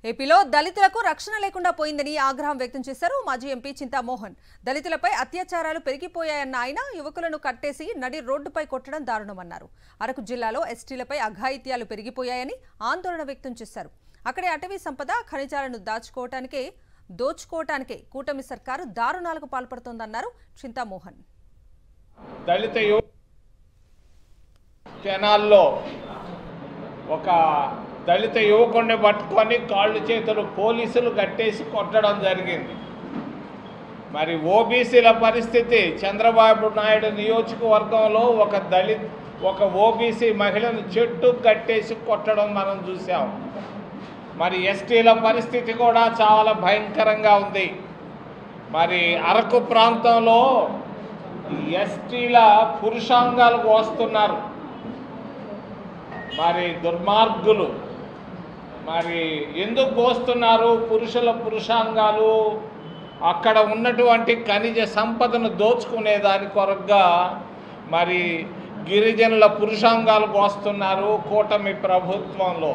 ఏపీలో దళితులకు రక్షణ లేకుండా పోయిందని ఆగ్రహం వ్యక్తం చేశారు మాజీ ఎంపీ చింతామోహన్. దళితులపై అత్యాచారాలు పెరిగిపోయాయన్న ఆయన యువకులను కట్టేసి నడి రోడ్డుపై కొట్టడం దారుణమన్నారు. అరకు జిల్లాలో ఎస్టీలపై అఘాయిత్యాలు పెరిగిపోయాయని ఆందోళన వ్యక్తం చేశారు. అక్కడి అటవీ సంపద ఖనిజాలను దోచుకోవటానికే కూటమి సర్కారు దారుణాలకు పాల్పడుతోందన్నారు చింతామోహన్. దళిత జనాల్లో ఒక దళిత యువకుడిని పట్టుకొని కాళ్ళు చేతులు పోలీసులు కట్టేసి కొట్టడం జరిగింది. మరి ఓబీసీల పరిస్థితి చంద్రబాబు నాయుడు నియోజకవర్గంలో ఒక ఓబీసీ మహిళను చెట్టు కట్టేసి కొట్టడం మనం చూసాం. మరి ఎస్టీల పరిస్థితి కూడా చాలా భయంకరంగా ఉంది. మరి అరకు ప్రాంతంలో ఎస్టీల పురుషాంగాలు కోస్తున్నారు. మరి దుర్మార్గులు మరి ఎందుకు కోస్తున్నారు? పురుషాంగాలు అక్కడ ఉన్నటువంటి ఖనిజ సంపదను దోచుకునే దాని కొరకుగా మరి గిరిజనుల పురుషాంగాలు కోస్తున్నారు కూటమి ప్రభుత్వంలో.